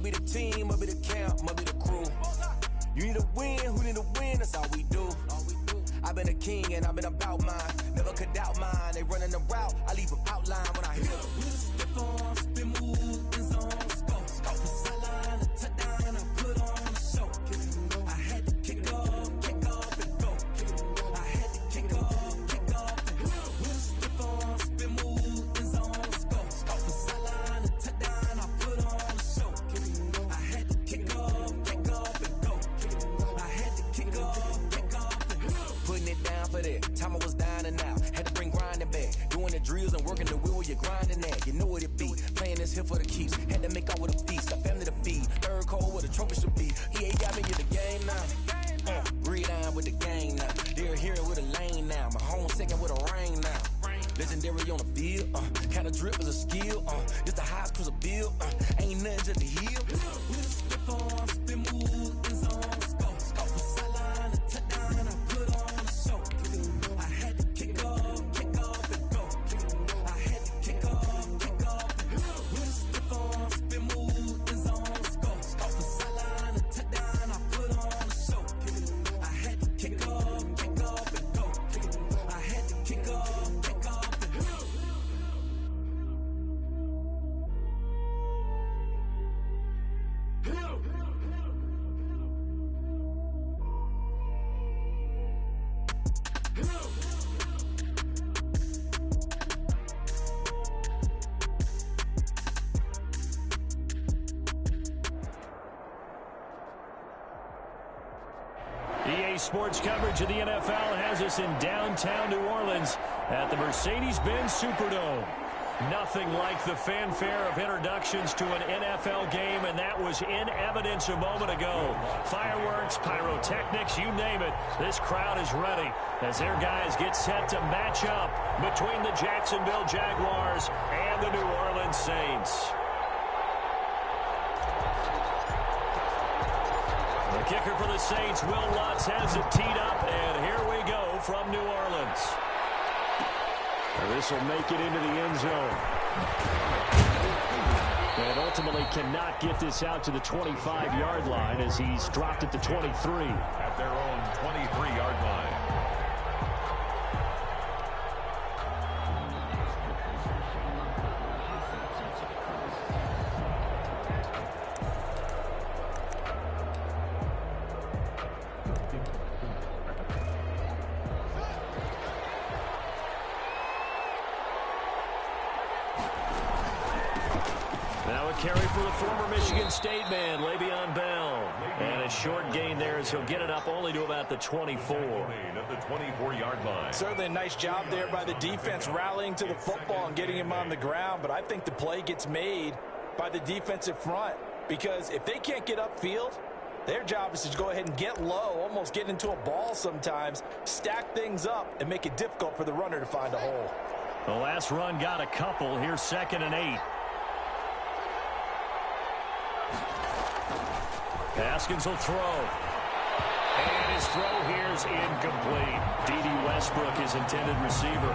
Be the team, I'll be the camp, I'll be the crew. You need a win, who need a win, that's all we do. I've been a king and I've been about mine. Never could doubt mine, they running the route, I leave them outline when I hit them. Stiff on, spin move, in zone, scope. The sideline, a touchdown, I put on a show. I had to kick off and go. I had to kick off and go. Stiff on, spin move, in zone, scope. The sideline, a touchdown, I put on a show. I had to kick off and go. I had to kick off and go. Putting it down for that. Time I was dying and out. Had to bring grinding back. Doing the drills and working the wheel where you're grinding at. You know what it be. Playing this here for the keeps. Had to make out with a feast. A family to feed. Third cold where the trophy should be. EA got me in the game now. Breathe down with the game now. They're here with a lane now. My home second with a rain now. Legendary on the field. Kind of drip is a skill. Just the highest cruiser bill. Ain't nothing just the heel. With a slip on, spin move, in zone, scope. The sideline, a touchdown, I put on a show. I had to kick off and go. I had to kick off and go. With a slip on, spin move, in zone, scope. The sideline, a touchdown, I put on a show. I had to kick off and go. I had to kick off and go. EA Sports coverage of the NFL has us in downtown New Orleans at the Mercedes-Benz Superdome. Nothing like the fanfare of introductions to an NFL game, and that was in evidence a moment ago. Fireworks, pyrotechnics, you name it. This crowd is ready as their guys get set to match up between the Jacksonville Jaguars and the New Orleans Saints. The kicker for the Saints, Will Lutz, has it teed up, and here we go from New Orleans. This will make it into the end zone. And ultimately cannot get this out to the 25-yard line as he's dropped at the 23. At their own 23-yard line. Carry for the former Michigan State man, Le'Veon Bell. And a short gain there as he'll get it up only to about the 24. At the 24-yard line. Certainly a nice job there by the defense rallying to the football and getting him on the ground. But I think the play gets made by the defensive front because if they can't get upfield, their job is to go ahead and get low, almost get into a ball sometimes, stack things up, and make it difficult for the runner to find a hole. The last run got a couple. Here's 2nd and 8. Haskins will throw. And his throw here is incomplete. D.D. Westbrook, his intended receiver.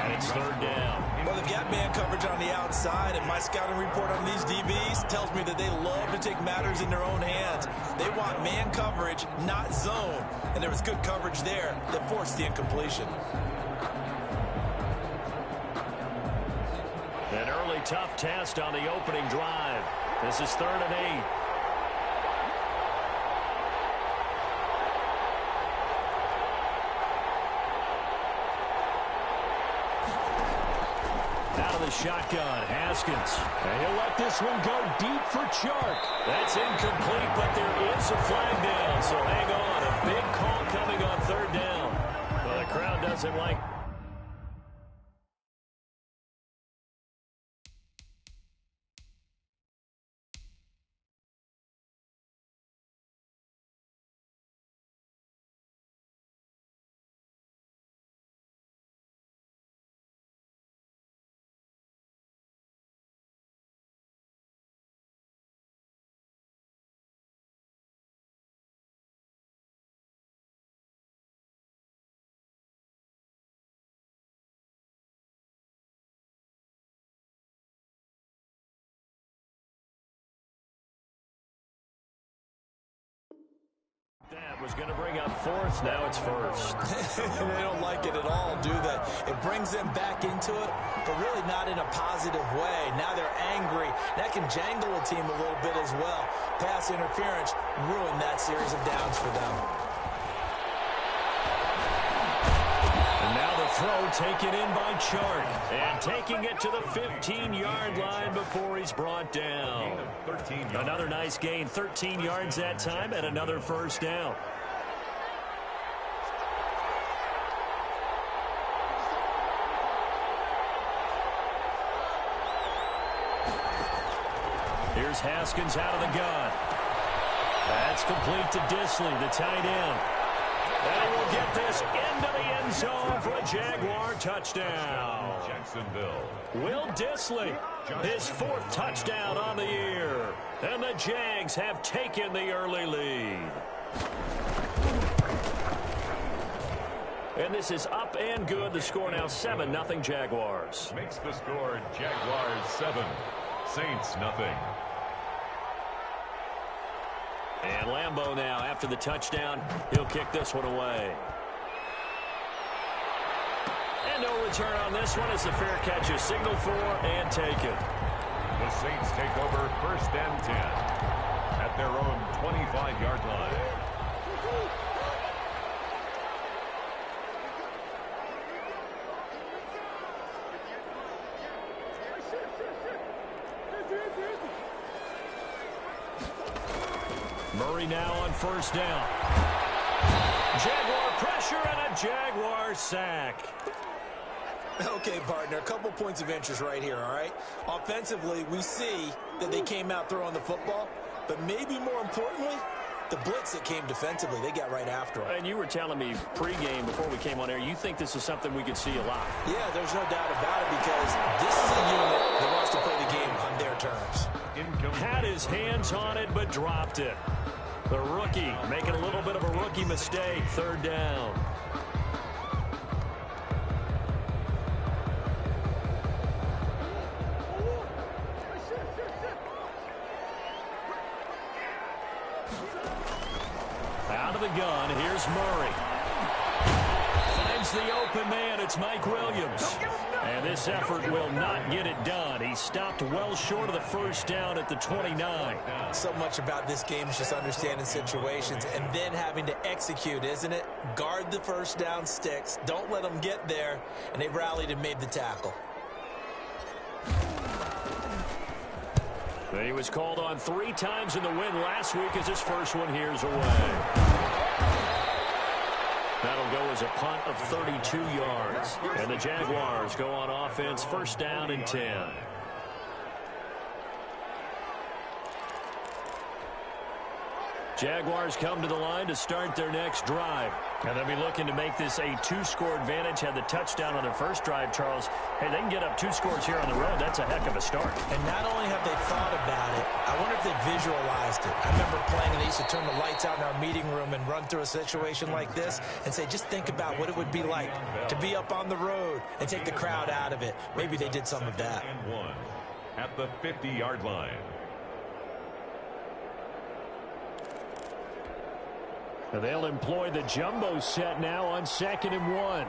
And it's 3rd down. Well, they've got man coverage on the outside, and my scouting report on these DBs tells me that they love to take matters in their own hands. They want man coverage, not zone. And there was good coverage there that forced the incompletion. An early tough test on the opening drive. This is 3rd and 8. Shotgun, Haskins. And he'll let this one go deep for Chark. That's incomplete, but there is a flag down. So hang on. A big call coming on 3rd down. Well, the crowd doesn't like That was going to bring up fourth. Now it's first. They don't like it at all, do they? It brings them back into it, but really not in a positive way. Now they're angry. That can jangle a team a little bit as well. Pass interference ruined that series of downs for them. And now the throw taken in by Chark. And taking it to the 15-yard line before he's brought down. Another nice gain, 13 yards that time, and another first down. Here's Haskins out of the gun. That's complete to Disley, the tight end. And he will get this into the end zone for a Jaguar touchdown. Jacksonville. Will Disley, his fourth touchdown on the year. And the Jags have taken the early lead. And this is up and good. The score now 7-0 Jaguars. Makes the score Jaguars 7, Saints nothing. And Lambeau now, after the touchdown, he'll kick this one away. And no return on this one as the fair catch is signaled for and taken. The Saints take over first and 10 at their own 25-yard line. Murray now on first down. Jaguar pressure and a Jaguar sack. Okay, partner, a couple points of interest right here, all right? Offensively, we see that they came out throwing the football, but maybe more importantly, the blitz that came defensively, they got right after it. And you were telling me pregame before we came on air, you think this is something we could see a lot. Yeah, there's no doubt about it because this is a unit that wants to play the game on their terms. Had his hands on it, but dropped it. The rookie making a little bit of a rookie mistake, third down. Out of the gun, here's Murray. Finds the open man, it's Mike Williams. And this effort will not get it done. He stopped well short of the first down at the 29. So much about this game is just understanding situations and then having to execute, isn't it? Guard the first down sticks. Don't let them get there. And they rallied and made the tackle. He was called on 3 times in the win last week as his first one here's away. That'll go as a punt of 32 yards. And the Jaguars go on offense, first down and 10. Jaguars come to the line to start their next drive. And they'll be looking to make this a 2-score advantage. Had the touchdown on their first drive, Charles. Hey, they can get up 2 scores here on the road. That's a heck of a start. And not only have they thought about it, I wonder if they visualized it. I remember playing and they used to turn the lights out in our meeting room and run through a situation like this and say, just think about what it would be like to be up on the road and take the crowd out of it. Maybe they did some of that. And 1 at the 50-yard line. And they'll employ the jumbo set now on 2nd and 1.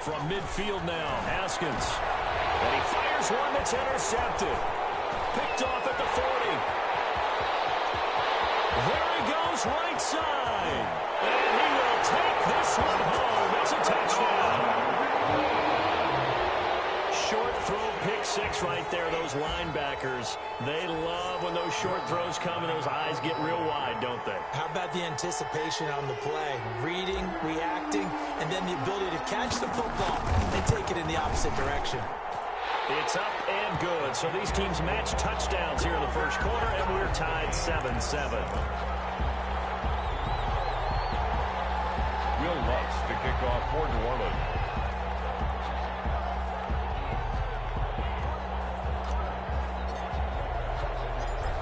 From midfield now, Haskins. And he fires one that's intercepted. Picked off at the 40. There he goes, right side. And he will take this one home. It's a touchdown. Short throw, pick 6 right there. Those linebackers, they love when those short throws come and those eyes get real wide, don't they? How about the anticipation on the play? Reading, reacting, and then the ability to catch the football and take it in the opposite direction. It's up and good. So these teams match touchdowns here in the first quarter, and we're tied 7-7. Will Lutz to kick off for New Orleans.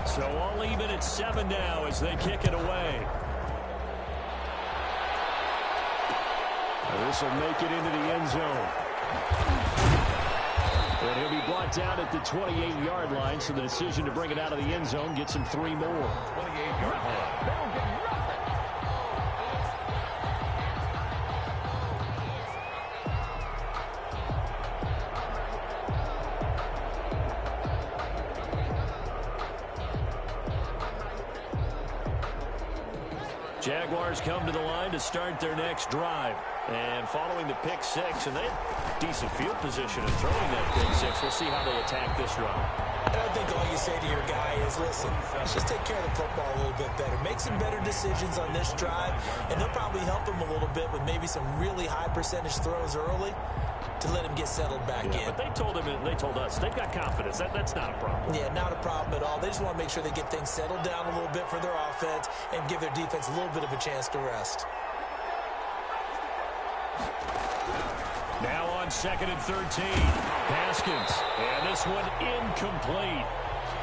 So all even at 7 now as they kick it away. This will make it into the end zone. And he'll be brought down at the 28-yard line, so the decision to bring it out of the end zone gets him 3 more. 28-yard line. Jaguars come to the line to start their next drive. And following the pick six, and they have decent field position in throwing that pick six. We'll see how they attack this drive. And I think all you say to your guy is, listen, let's just take care of the football a little bit better. Make some better decisions on this drive, and they'll probably help him a little bit with maybe some really high percentage throws early to let him get settled back in. But they told him, and they told us, they've got confidence. That's not a problem. Yeah, not a problem at all. They just want to make sure they get things settled down a little bit for their offense and give their defense a little bit of a chance to rest. Now on 2nd and 13, Haskins, and this one incomplete.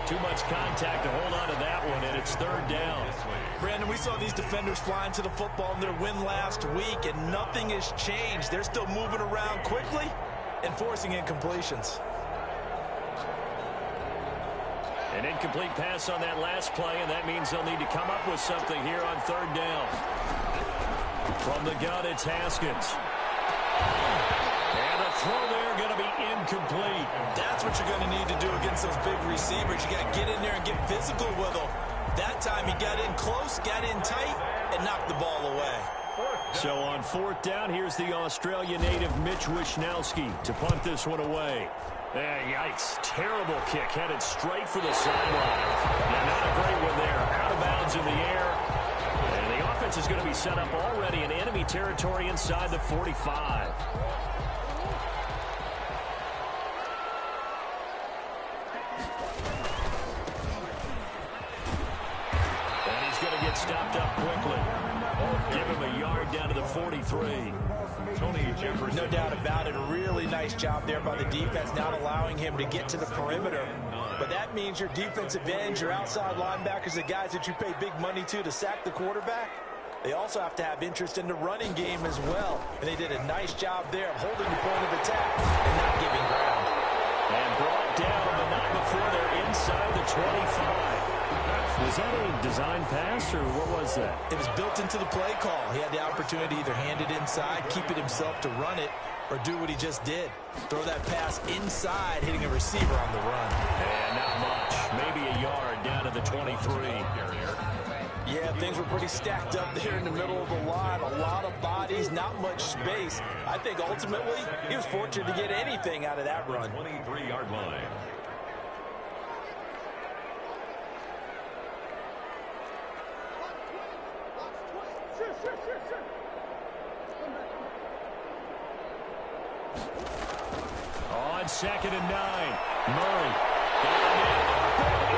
Too much contact to hold on to that one, and it's 3rd down. Brandon, we saw these defenders flying to the football in their win last week, and nothing has changed. They're still moving around quickly and forcing incompletions. An incomplete pass on that last play, and that means they'll need to come up with something here on 3rd down. From the gun, it's Haskins. And the throw there going to be incomplete. That's what you're going to need to do against those big receivers. You got to get in there and get physical with them. That time he got in close, got in tight, and knocked the ball away. So on 4th down, here's the Australia native Mitch Wishnowski to punt this one away. Yikes. Terrible kick headed straight for the sideline. Yeah, not a great one there. Out of bounds in the air. And the offense is going to be set up already in enemy territory inside the 45. And he's going to get stopped up quickly. Give him a yard down to the 43. Tony Jefferson. No doubt about it. A really nice job there by the defense, not allowing him to get to the perimeter. But that means your defensive ends, your outside linebackers, the guys that you pay big money to sack the quarterback, they also have to have interest in the running game as well. And they did a nice job there of holding the point of attack and not giving ground. And brought down, but not before they're inside the 25. Was that a design pass, or what was that? It was built into the play call. He had the opportunity to either hand it inside, keep it himself to run it, or do what he just did. Throw that pass inside, hitting a receiver on the run. And not much. Maybe a yard down to the 23. Yeah, things were pretty stacked up there in the middle of the line. A lot of bodies, not much space. I think ultimately he was fortunate to get anything out of that run. 23-yard line. On 2nd and 9, Murray.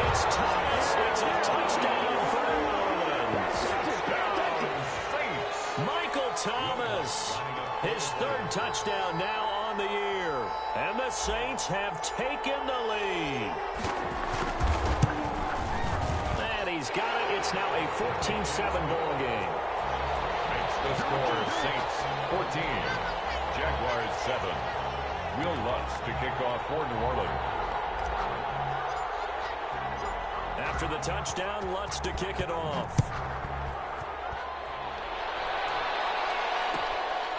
It's Thomas. It's a touchdown for New Orleans. Michael Thomas, his 3rd touchdown now on the year. And the Saints have taken the lead. And he's got it. It's now a 14-7 ball game. Makes the score Saints 14, Jaguars 7. Will Lutz to kick off for New Orleans. After the touchdown, Lutz to kick it off.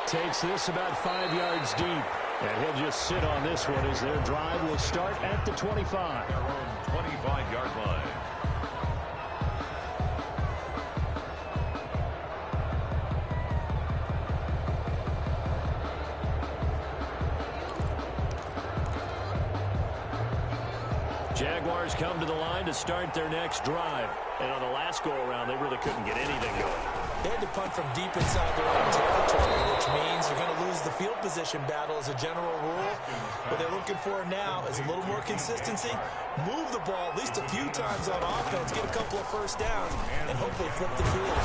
Takes this about 5 yards deep. And he'll just sit on this one as their drive will start at the 25. Their own 25-yard line. Jaguars come to the line to start their next drive. And on the last go-around, they really couldn't get anything going. They had to punt from deep inside their own territory, which means they're going to lose the field position battle as a general rule. What they're looking for now is a little more consistency, move the ball at least a few times on offense, get a couple of first downs, and hopefully flip the field.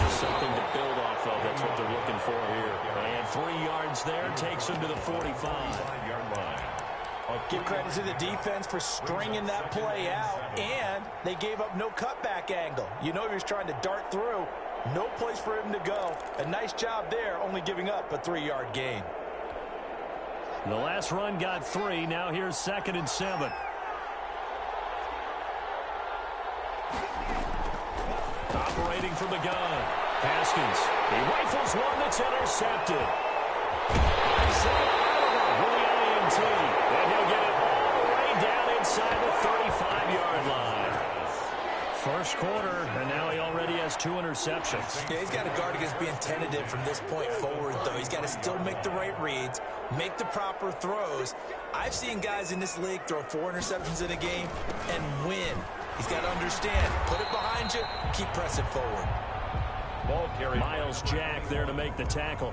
Just something to build off of. That's what they're looking for here. And 3 yards there takes them to the 45-yard line. Give credit to the defense for stringing that play out, and they gave up no cutback angle. You know he was trying to dart through. No place for him to go. A nice job there, only giving up a 3-yard gain. The last run got 3. Now here's 2nd and 7. Operating from the gun. Haskins. He rifles one that's intercepted. Isaiah Oliver with the INT. And he'll get it all the way down inside the 35-yard line. First quarter, and now he already has 2 interceptions. Yeah, he's got to guard against being tentative from this point forward, though. He's got to still make the right reads, make the proper throws. I've seen guys in this league throw 4 interceptions in a game and win. He's got to understand, put it behind you, keep pressing forward. Ball carried. Miles Jack there to make the tackle.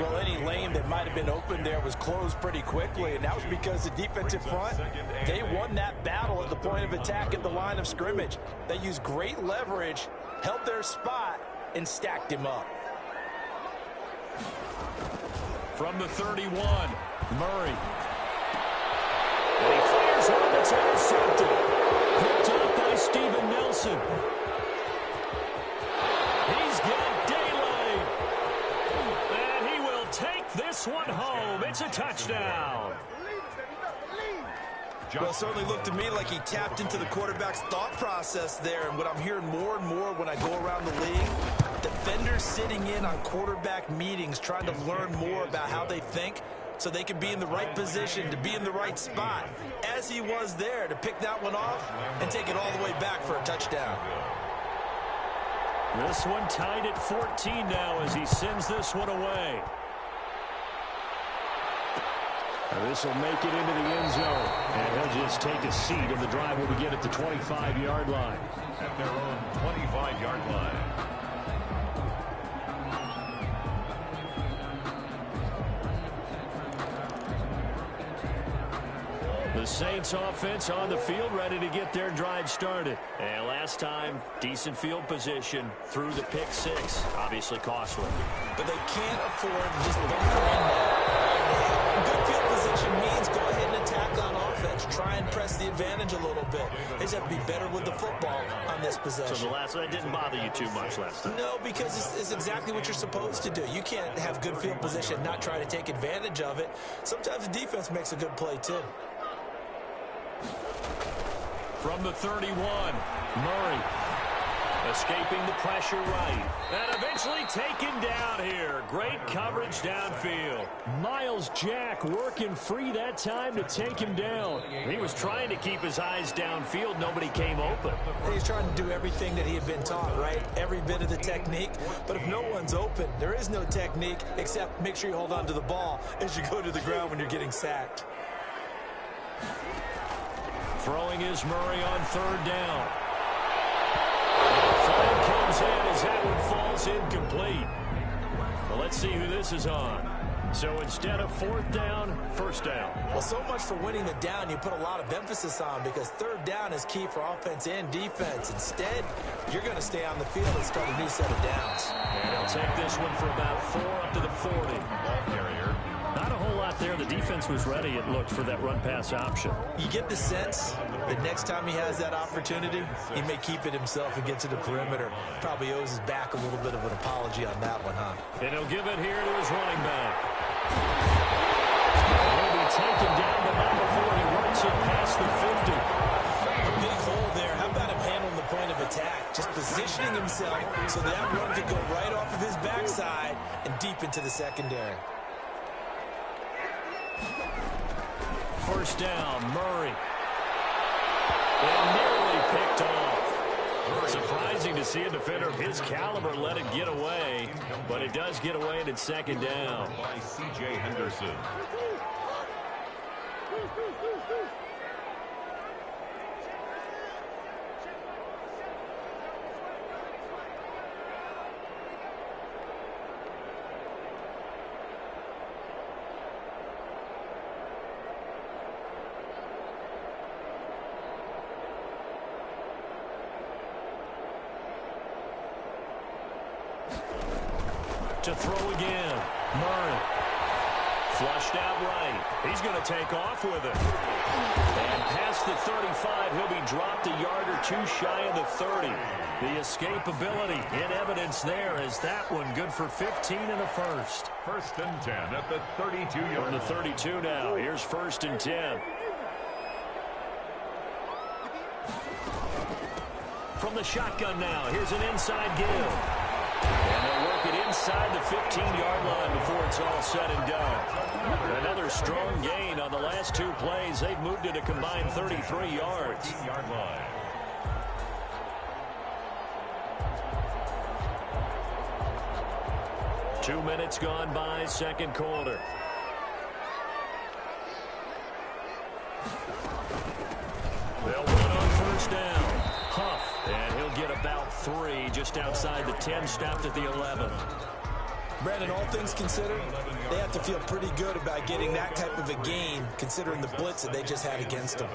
Well, any lane that might have been open there was closed pretty quickly, and that was because the defensive front, they won that battle at the point of attack at the line of scrimmage. They used great leverage, held their spot, and stacked him up. From the 31, Murray. And he fires one that's intercepted. Picked up by Steven Nelson. He's got daylight. And he will take this one home. It's a touchdown. Well, it certainly looked to me like he tapped into the quarterback's thought process there. And what I'm hearing more and more when I go around the league, defenders sitting in on quarterback meetings trying to learn more about how they think so they can be in the right position to be in the right spot, as he was there to pick that one off and take it all the way back for a touchdown. This one tied at 14 now as he sends this one away. This will make it into the end zone. And he'll just take a seat, and the drive will begin at the 25-yard line. At their own 25-yard line. The Saints offense on the field, ready to get their drive started. And last time, decent field position through the pick 6. Obviously costly. But they can't afford to just bunker in there. Good field position means go ahead and attack on offense. Try and press the advantage a little bit. They just have to be better with the football on this possession. So the last one didn't bother you too much last time? No, because it's exactly what you're supposed to do. You can't have good field position and not try to take advantage of it. Sometimes the defense makes a good play, too. From the 31, Murray escaping the pressure right. And eventually taken down here. Great coverage downfield. Miles Jack working free that time to take him down. He was trying to keep his eyes downfield. Nobody came open. He's trying to do everything that he had been taught, right? Every bit of the technique. But if no one's open, there is no technique except make sure you hold on to the ball as you go to the ground when you're getting sacked. Throwing is Murray on 3rd down. Flag comes in as that one falls incomplete. Well, let's see who this is on. So instead of 4th down, 1st down. Well, so much for winning the down you put a lot of emphasis on because 3rd down is key for offense and defense. Instead, you're going to stay on the field and start a new set of downs. And he'll take this one for about 4 up to the 40. Ball carrier. Not a whole lot there. The defense was ready, it looked, for that run-pass option. You get the sense that next time he has that opportunity, he may keep it himself and get to the perimeter. Probably owes his back a little bit of an apology on that one, huh? And he'll give it here to his running back. He'll be taken down, but not before he works it past the 50. A big hole there. How about him handling the point of attack? Just positioning himself so that run could go right off of his backside and deep into the secondary. 1st down, Murray. And nearly picked off. Surprising to see a defender of his caliber let it get away, but it does get away and it's 2nd down. By C.J. Henderson. To throw again, Murray. Flushed out right. He's going to take off with it. And past the 35, he'll be dropped a yard or two shy of the 30. The escapability in evidence there as that one good for 15 and a first. 1st and 10 at the 32-yard line. On the 32 now. Here's 1st and 10. From the shotgun now, here's an inside give. And they'll work it inside the 15-yard line before it's all said and done. Another strong gain on the last two plays. They've moved it a combined 33 yards. 15-yard line. Two minutes gone by, second quarter. They'll run on first down. Huff, and he'll get about 3 just outside the 10, stopped at the 11. Brandon, all things considered, they have to feel pretty good about getting that type of a gain, considering the blitz that they just had against them.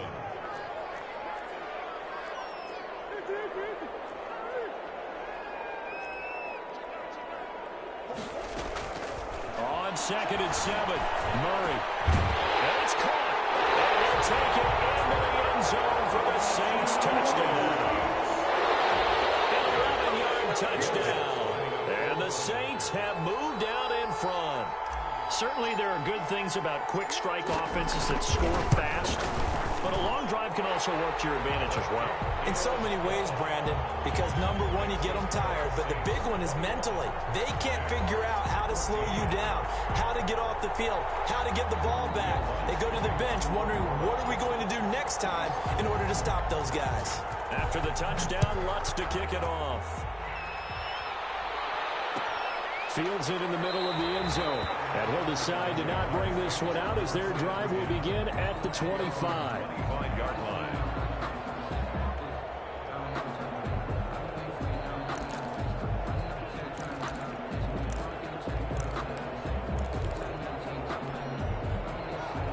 On 2nd and 7, Murray. And it's caught. And he'll take it into the end zone for the Saints touchdown. 11-yard touchdown. And the Saints have moved out in front. Certainly there are good things about quick strike offenses that score fast, but a long drive can also work to your advantage as well. In so many ways, Brandon, because number one, you get them tired, but the big one is mentally. They can't figure out how to slow you down, how to get off the field, how to get the ball back. They go to the bench wondering, what are we going to do next time in order to stop those guys? After the touchdown, Lutz to kick it off. Fields it in the middle of the end zone. And he'll decide to not bring this one out as their drive will begin at the 25. 25-yard line.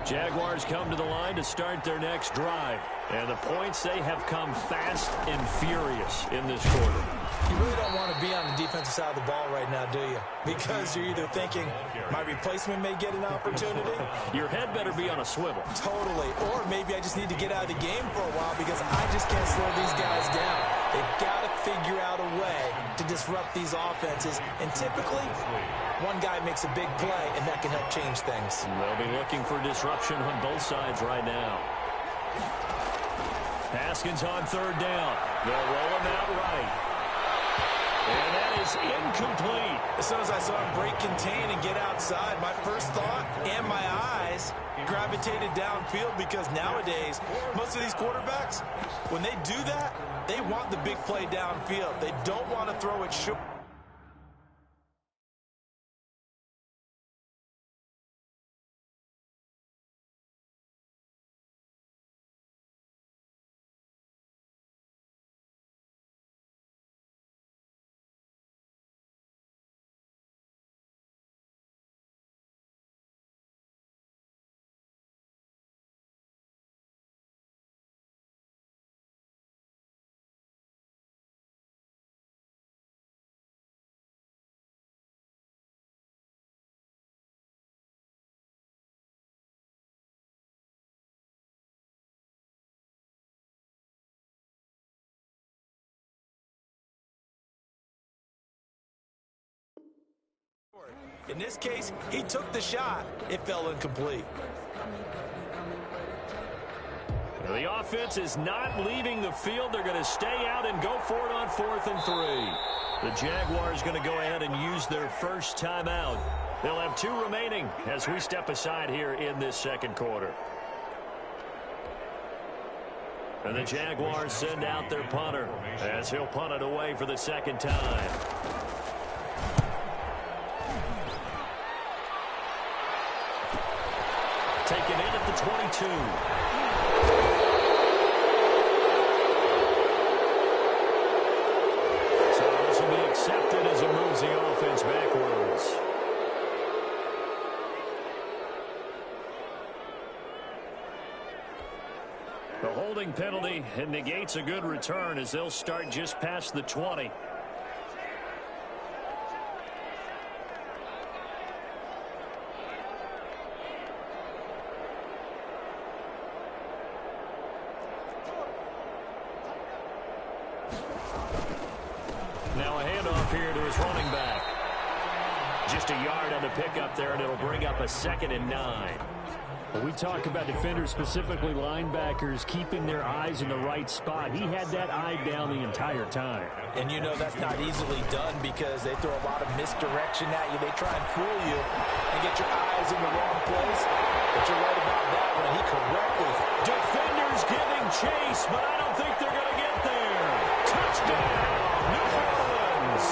Jaguars come to the line to start their next drive. And the points, they have come fast and furious in this quarter. You really don't want to be on the defensive side of the ball right now, do you? Because you're either thinking, my replacement may get an opportunity. Your head better be on a swivel. Totally. Or maybe I just need to get out of the game for a while because I just can't slow these guys down. They've got to figure out a way to disrupt these offenses. And typically, one guy makes a big play, and that can help change things. They'll be looking for disruption on both sides right now. Haskins on 3rd down. They'll roll him out right. And that is incomplete. As soon as I saw him break contain and get outside, my first thought and my eyes gravitated downfield because nowadays, most of these quarterbacks, when they do that, they want the big play downfield. They don't want to throw it short. In this case, he took the shot. It fell incomplete. The offense is not leaving the field. They're going to stay out and go for it on 4th and 3. The Jaguars going to go ahead and use their first timeout. They'll have 2 remaining as we step aside here in this second quarter. And the Jaguars send out their punter as he'll punt it away for the second time. Taken in at the 22. So this will be accepted as it moves the offense backwards. The holding penalty negates a good return as they'll start just past the 20. Now a handoff here to his running back. Just a yard on the pickup there, and it'll bring up a 2nd and 9. When we talk about defenders, specifically linebackers, keeping their eyes in the right spot, he had that eye down the entire time. And you know that's not easily done because they throw a lot of misdirection at you. They try and fool you and get your eyes in the wrong place. But you're right about that one. He correctly. Defenders giving chase, but I don't think they're going to get there. Touchdown, New Orleans.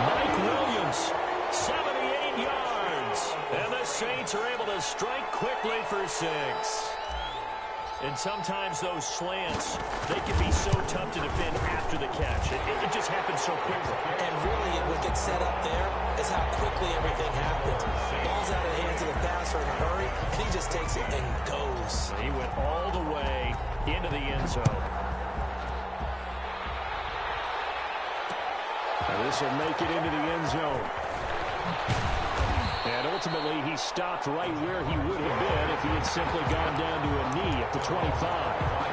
Mike Williams, 78 yards. And the Saints are able to strike quickly for 6. And sometimes those slants, they can be so tough to defend after the catch. It just happens so quickly. And really, what gets set up there is how quickly everything happens. Ball's out of the hands of the passer in a hurry, and he just takes it and goes. He went all the way into the end zone. And this will make it into the end zone. And ultimately, he stopped right where he would have been if he had simply gone down to a knee at the 25.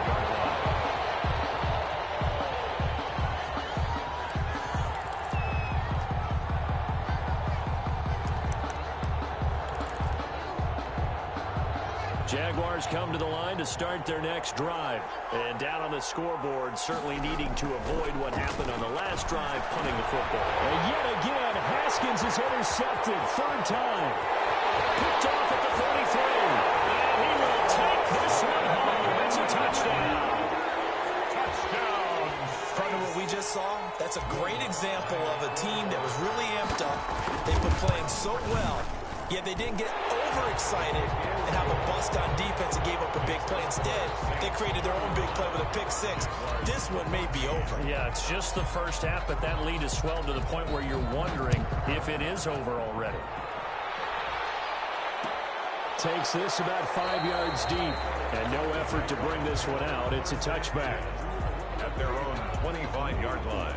Jaguars come to the line to start their next drive. And down on the scoreboard, certainly needing to avoid what happened on the last drive, punting the football. And yet again, Haskins is intercepted. 3rd time. Picked off at the 33. And he will take this one home. It's a touchdown. Touchdown. From what we just saw, that's a great example of a team that was really amped up. They've been playing so well, yet they didn't get overexcited and have a bust on defense and gave up a big play. Instead, they created their own big play with a pick 6. This one may be over. Yeah, it's just the first half, but that lead has swelled to the point where you're wondering if it is over already. Takes this about 5 yards deep. And no effort to bring this one out. It's a touchback. At their own 25-yard line.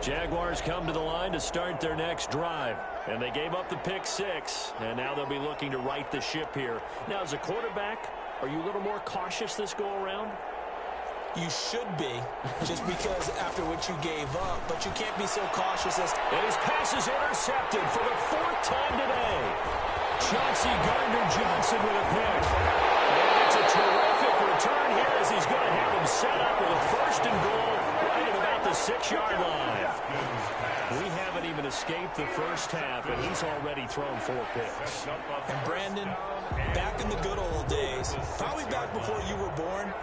Jaguars come to the line to start their next drive. And they gave up the pick 6. And now they'll be looking to right the ship here. Now, as a quarterback, are you a little more cautious this go-around? You should be, just because after what you gave up. But you can't be so cautious as... And his pass is intercepted for the 4th time today. Chauncey Gardner-Johnson with a pick. And it's a terrific return here as he's going to have him set up with a 1st and goal right at about the 6-yard line. We haven't even escaped the first half, and he's already thrown 4 picks. And Brandon, back in the good old days, probably back before you were born,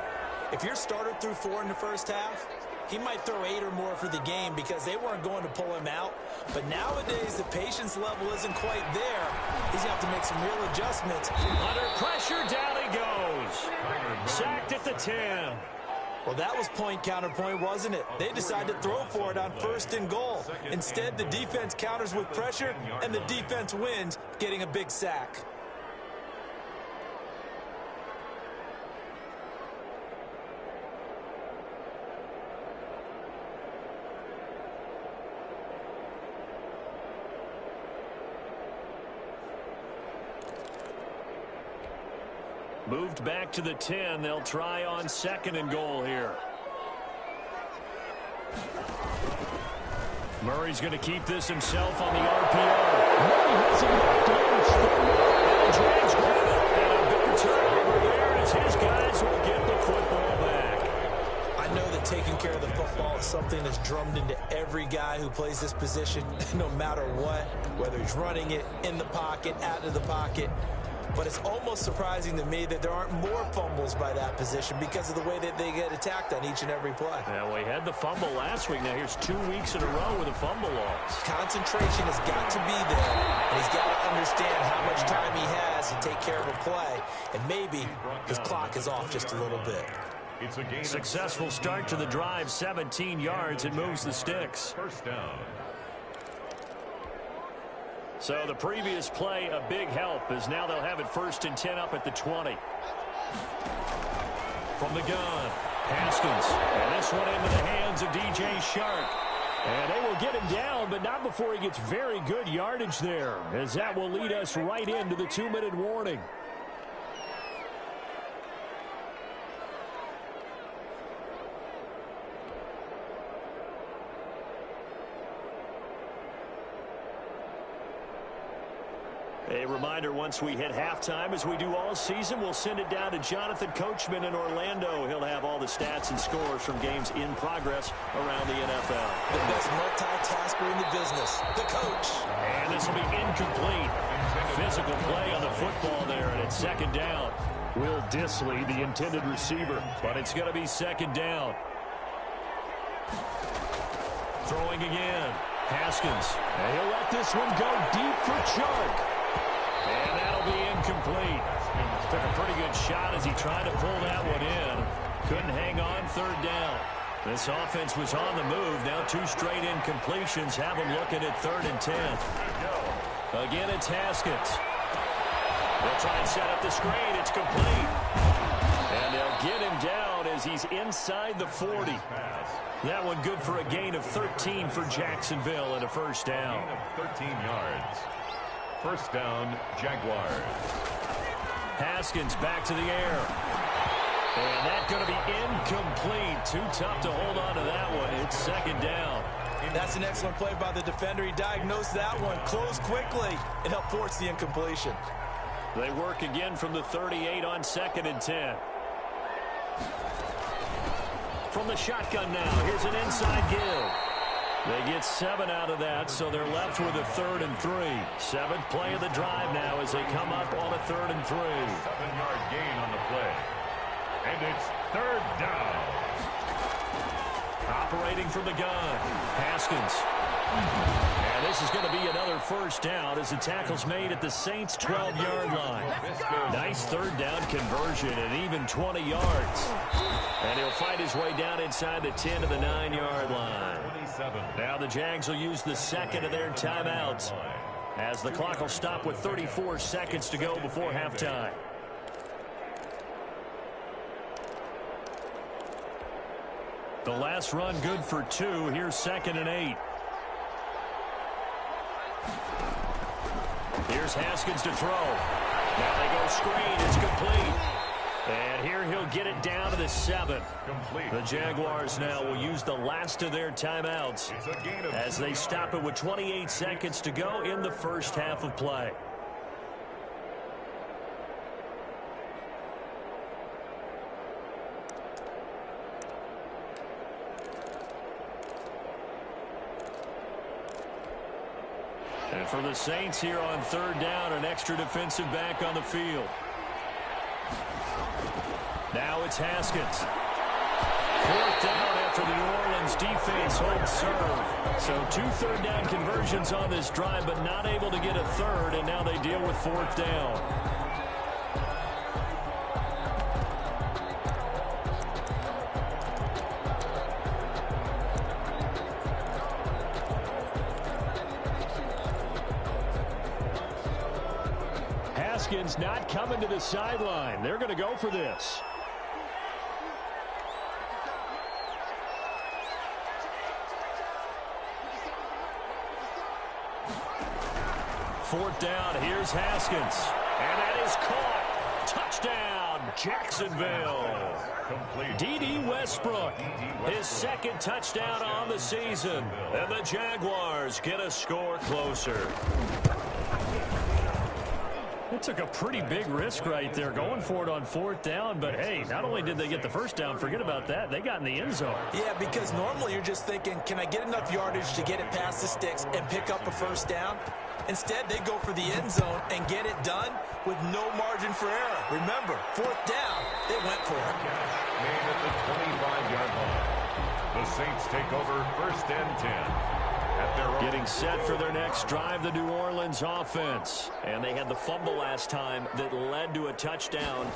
if your starter threw 4 in the first half, he might throw 8 or more for the game because they weren't going to pull him out. But nowadays, the patience level isn't quite there. He's going to have to make some real adjustments. Under pressure, down he goes. Sacked at the 10. Well, that was point counterpoint, wasn't it? They decided to throw for it on 1st and goal. Instead, the defense counters with pressure, and the defense wins, getting a big sack. Moved back to the 10. They'll try on 2nd and goal here. Murray's going to keep this himself on the RPO. Murray has it knocked out. Jags grab it. And a big turnover there as his guys will get the football back. I know that taking care of the football is something that's drummed into every guy who plays this position, no matter what, whether he's running it, in the pocket, out of the pocket. But it's almost surprising to me that there aren't more fumbles by that position because of the way that they get attacked on each and every play. Yeah, we had the fumble last week. Now here's 2 weeks in a row with a fumble loss. Concentration has got to be there, and he's got to understand how much time he has to take care of a play. And maybe his clock is off just a little bit. It's a gain. Successful start to the drive, 17 yards. It moves the sticks. 1st down. So the previous play, a big help, as now they'll have it 1st and 10 up at the 20. From the gun, Haskins. And this one into the hands of DJ Shark. And they will get him down, but not before he gets very good yardage there, as that will lead us right into the 2-minute warning. A reminder, once we hit halftime, as we do all season, we'll send it down to Jonathan Coachman in Orlando. He'll have all the stats and scores from games in progress around the NFL. The best multitasker in the business, the coach. And this will be incomplete. Physical play on the football there, and it's second down. Will Dissly, the intended receiver, but it's going to be second down. Throwing again. Haskins. And he'll let this one go deep for Chark. And that'll be incomplete. Took a pretty good shot as he tried to pull that one in. Couldn't hang on, third down. This offense was on the move. Now 2 straight incompletions have them looking at 3rd and 10. Again, it's Haskins. They'll try and set up the screen. It's complete. And they'll get him down as he's inside the 40. That one good for a gain of 13 for Jacksonville and a first down. 13 yards. First down, Jaguars. Haskins back to the air. And that's going to be incomplete. Too tough to hold on to that one. It's second down. That's an excellent play by the defender. He diagnosed that one, closed quickly, and helped force the incompletion. They work again from the 38 on 2nd and 10. From the shotgun now, here's an inside give. They get 7 out of that, so they're left with a 3rd and 3. 7th play of the drive now as they come up on a 3rd and 3. 7-yard gain on the play. And it's 3rd down. Operating from the gun, Haskins. And this is going to be another first down as the tackle's made at the Saints' 12-yard line. Nice 3rd down conversion at even 20 yards. And he'll find his way down inside the 10 to the 9-yard line. Now the Jags will use the 2nd of their timeouts as the clock will stop with 34 seconds to go before halftime. The last run good for 2. Here's 2nd and 8. Here's Haskins to throw. Now they go screen. It's complete. And here he'll get it down to the 7. The Jaguars now will use the last of their timeouts as they stop it with 28 seconds to go in the first half of play. And for the Saints here on 3rd down, an extra defensive back on the field. Now it's Haskins. 4th down after the New Orleans defense holds serve. So 2 3rd down conversions on this drive, but not able to get a 3rd, and now they deal with 4th down. Haskins not coming to the sideline. They're going to go for this. Fourth down, here's Haskins. And that is caught. Touchdown, Jacksonville. D.D. Westbrook, his 2nd touchdown on the season. And the Jaguars get a score closer. It took a pretty big risk right there going for it on 4th down, but hey, not only did they get the first down, forget about that, they got in the end zone. Yeah, because normally you're just thinking, can I get enough yardage to get it past the sticks and pick up a first down? Instead, they go for the end zone and get it done with no margin for error. Remember, 4th down, they went for it. Made at the 25-yard line. The Saints take over 1st and 10. Getting set for their next drive, the New Orleans offense. And they had the fumble last time that led to a touchdown.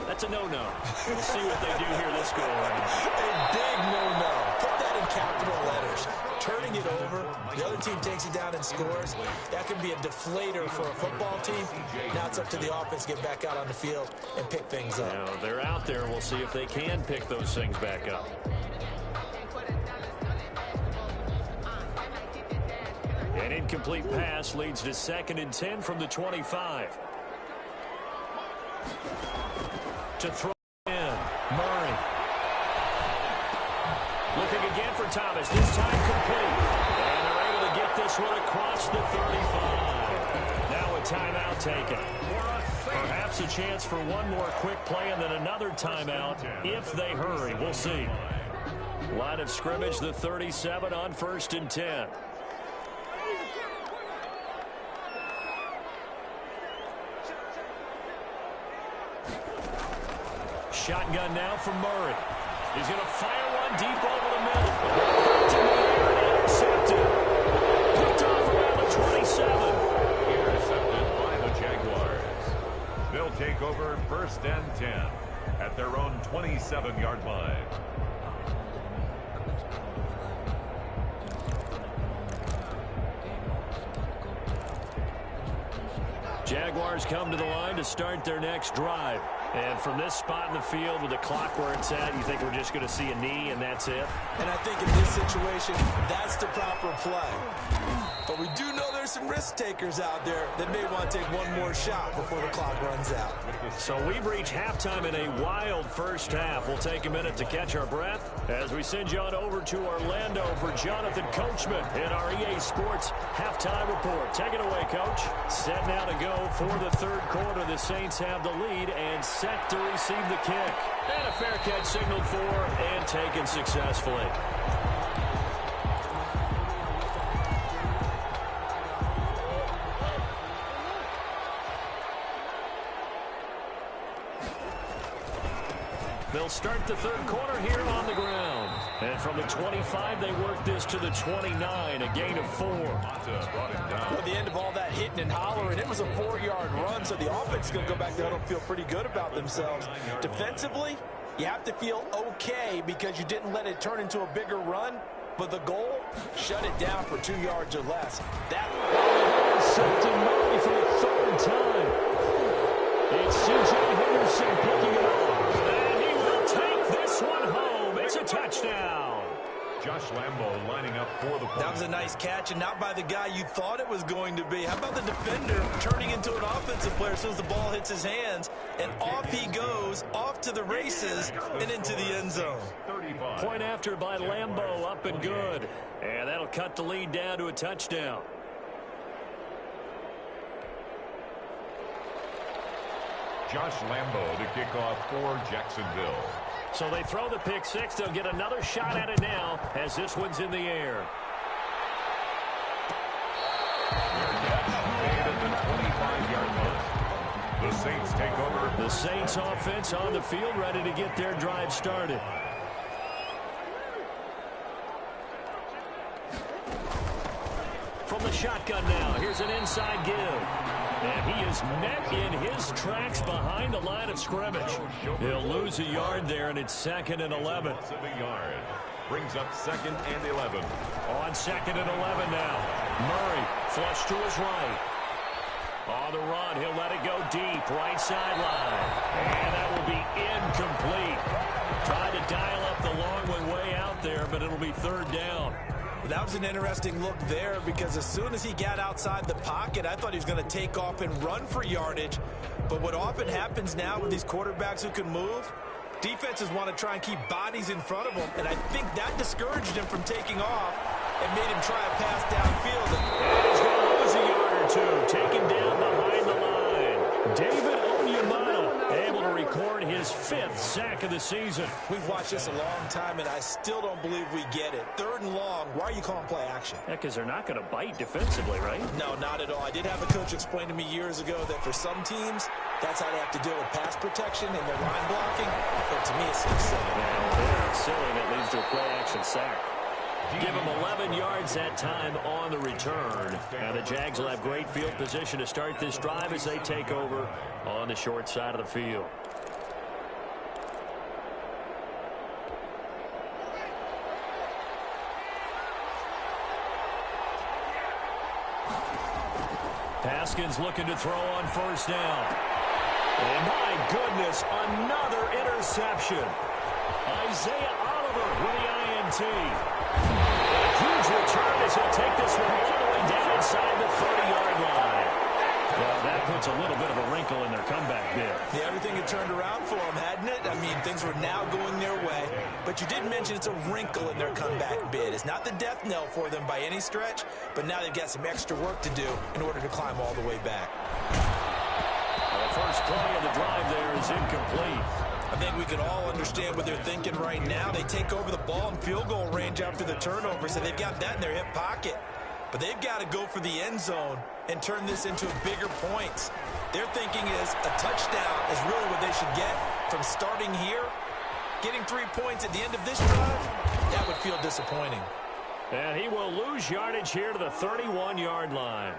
That's a no-no. We'll see what they do here this go around. A big no-no. Put that in capital letters. Turning it over, the other team takes it down and scores. That could be a deflator for a football team. Now it's up to the offense to get back out on the field and pick things up. Now, they're out there. We'll see if they can pick those things back up. An incomplete pass leads to 2nd and 10 from the 25. To throw in, Murray. Looking again for Thomas. This time complete. And they're able to get this one across the 35. Now a timeout taken. Perhaps a chance for one more quick play and then another timeout if they hurry. We'll see. Line of scrimmage, the 37 on 1st and 10. Shotgun now from Murray. He's going to fire one deep over the middle. To the air and intercepted. Picked off around the 27. Intercepted by the Jaguars. They'll take over 1st and 10 at their own 27-yard line. Jaguars come to the line to start their next drive. And from this spot in the field with the clock where it's at, you think we're just going to see a knee and that's it? And I think in this situation, that's the proper play. But we do know there's some risk takers out there that may want to take one more shot before the clock runs out. So we've reached halftime in a wild first half. We'll take a minute to catch our breath as we send you on over to Orlando for Jonathan Coachman in our EA Sports halftime report. Take it away, Coach. Set now to go for the 3rd quarter. The Saints have the lead and set to receive the kick. And a fair catch signaled for and taken successfully. They'll start the 3rd quarter here on the ground. And from the 25, they work this to the 29, a gain of 4. At the end of all that hitting and hollering, it was a 4-yard run, so the offense is going to go back there and feel pretty good about themselves. Defensively, you have to feel okay because you didn't let it turn into a bigger run, but the goal, shut it down for 2 yards or less. That intercepted Murray for the 3rd time. It's C.J. Henderson picking it up. Take this one home. It's a touchdown. Josh Lambo lining up for the point. That was a nice catch, and not by the guy you thought it was going to be. How about the defender turning into an offensive player as soon as the ball hits his hands, and off he goes, off to the races, and into the end zone. Point after by Lambo, up and good. And that'll cut the lead down to a touchdown. Josh Lambo to kick off for Jacksonville. So they throw the pick six. They'll get another shot at it now as this one's in the air. Made at the 25-yard line. The Saints take over. The Saints offense on the field, ready to get their drive started. From the shotgun now, here's an inside give. And he is met in his tracks behind the line of scrimmage. He'll lose a yard there, and it's 2nd and 11. Brings up 2nd and 11. On 2nd and 11 now. Murray flush to his right. On the run, he'll let it go deep, right sideline. And that will be incomplete. Tried to dial up the long one way out there, but it'll be 3rd down. That was an interesting look there because as soon as he got outside the pocket, I thought he was going to take off and run for yardage. But what often happens now with these quarterbacks who can move, defenses want to try and keep bodies in front of them. And I think that discouraged him from taking off and made him try a pass downfield. And he's going to lose a yard or two, taken down behind the line. David Onyemata able to record his 5th sack of the season. We've watched this a long time, and I still don't believe we get it. 3rd and long, why are you calling play action? Yeah, because they're not going to bite defensively, right? No, not at all. I did have a coach explain to me years ago that for some teams, that's how they have to deal with pass protection and their line blocking. But to me, it seems silly. Yeah, it's silly, and it leads to a play action sack. Give him 11 yards that time on the return. And the Jags will have great field position to start this drive as they take over on the short side of the field. Haskins looking to throw on 1st down. And my goodness, another interception. Isaiah Oliver with the INT. A huge return as he'll take this one all the way down it's a wrinkle in their comeback bid. It's not the death knell for them by any stretch, but now they've got some extra work to do in order to climb all the way back. The first play of the drive there is incomplete. I think we can all understand what they're thinking right now. They take over the ball in field goal range after the turnover, so they've got that in their hip pocket. But they've got to go for the end zone and turn this into bigger points. Their thinking is a touchdown is really what they should get from starting here. Getting 3 points at the end of this drive, that would feel disappointing. And he will lose yardage here to the 31-yard line.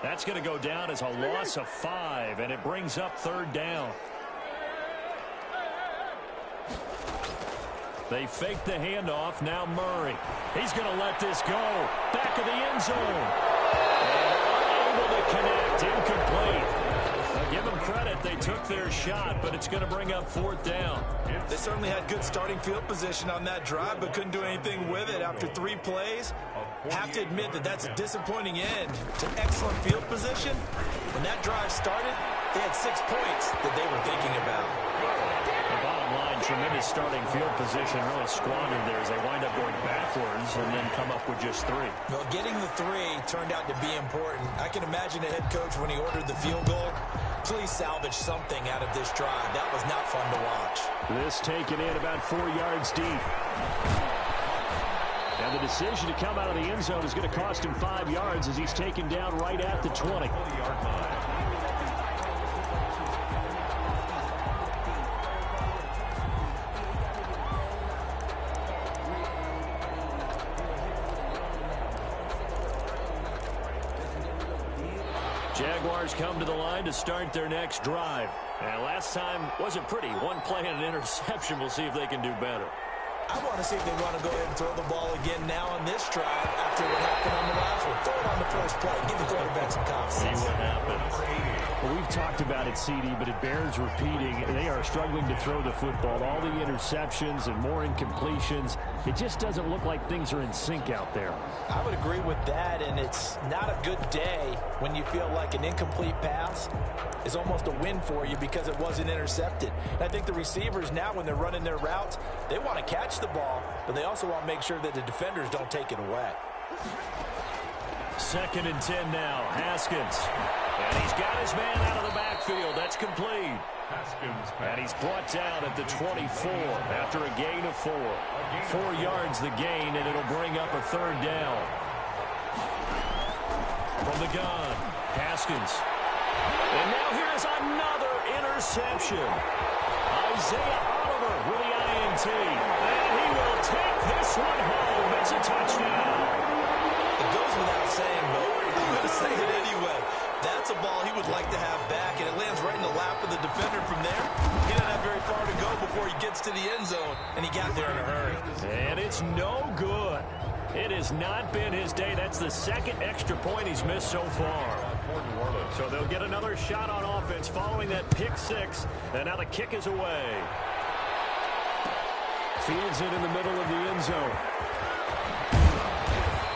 That's going to go down as a loss of 5, and it brings up third down. They fake the handoff. Now Murray. He's going to let this go. Back of the end zone. And unable to connect. Incomplete. Now give them credit. They took their shot, but it's going to bring up fourth down. They certainly had good starting field position on that drive, but couldn't do anything with it after 3 plays. Have to admit that that's a disappointing end to excellent field position. When that drive started, they had 6 points that they were thinking about. The bottom line, tremendous starting field position, really squandered there as they wind up going backwards and then come up with just 3. Well, getting the 3 turned out to be important. I can imagine the head coach when he ordered the field goal. Please salvage something out of this drive. That was not fun to watch. This taken in about 4 yards deep. And the decision to come out of the end zone is going to cost him 5 yards as he's taken down right at the 20. Jaguars come to the line to start their next drive. And last time wasn't pretty. 1 play and an interception. We'll see if they can do better. I want to see if they want to go ahead and throw the ball again now on this drive after what happened on the last one. Throw it on the first play. Give the quarterback some confidence. See what happens. Well, we've talked about it, CD, but it bears repeating. They are struggling to throw the football. All the interceptions and more incompletions. It just doesn't look like things are in sync out there. I would agree with that, and it's not a good day when you feel like an incomplete pass is almost a win for you because it wasn't intercepted. And I think the receivers now, when they're running their routes, they want to catch the ball, but they also want to make sure that the defenders don't take it away. 2nd and 10 now. Haskins. And he's got his man out of the backfield. That's complete. And he's brought down at the 24 after a gain of 4. 4 yards the gain, and it'll bring up a third down. From the gun, Haskins. And now here's another interception. Isaiah Oliver with the INT. And he will take this one home. It's a touchdown. It goes without saying, but I'm going to say it anyway. That's a ball he would like to have back, and it lands right in the lap of the defender from there. He doesn't have very far to go before he gets to the end zone, and he got there in a hurry. And it's no good. It has not been his day. That's the 2nd extra point he's missed so far. So they'll get another shot on offense following that pick 6, and now the kick is away. Fields it in the middle of the end zone.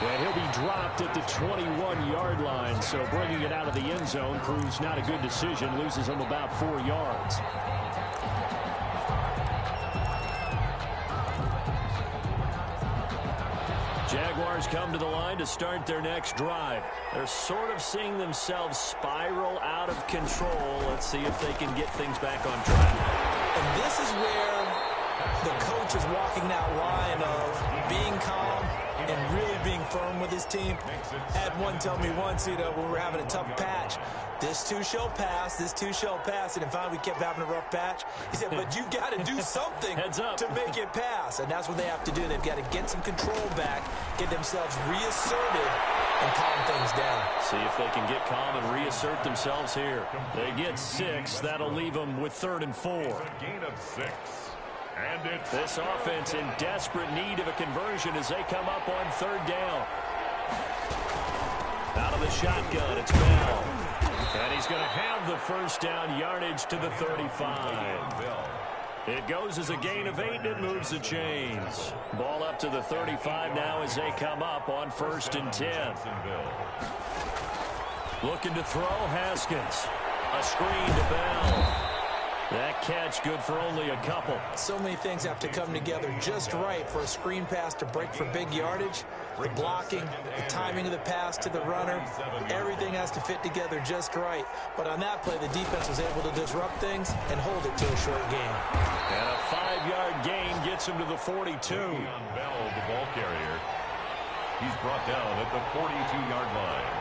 And he'll be dropped at the 21-yard line, so bringing it out of the end zone proves not a good decision. Loses him about 4 yards. Jaguars come to the line to start their next drive. They're sort of seeing themselves spiral out of control. Let's see if they can get things back on track. And this is where the coach is walking that line of being calm and really being firm with his team. Had one tell me once, when we were having a tough patch, this too shall pass, this too shall pass. And finally we kept having a rough patch. He said, but you got to do something to make it pass. And that's what they have to do. They've got to get some control back, get themselves reasserted, and calm things down. See if they can get calm and reassert themselves here. They get 6. That'll leave them with 3rd and 4. A gain of 6. And it's this offense in desperate need of a conversion as they come up on 3rd down. Out of the shotgun, it's Bell. And he's going to have the first down, yardage to the 35. It goes as a gain of 8, and it moves the chains. Ball up to the 35 now as they come up on 1st and 10. Looking to throw, Haskins. A screen to Bell. That catch good for only a couple. So many things have to come together just right for a screen pass to break for big yardage. The blocking, the timing of the pass to the runner, everything has to fit together just right. But on that play, the defense was able to disrupt things and hold it to a short gain. And a 5-yard gain gets him to the 42. Bell, the ball carrier. He's brought down at the 42-yard line.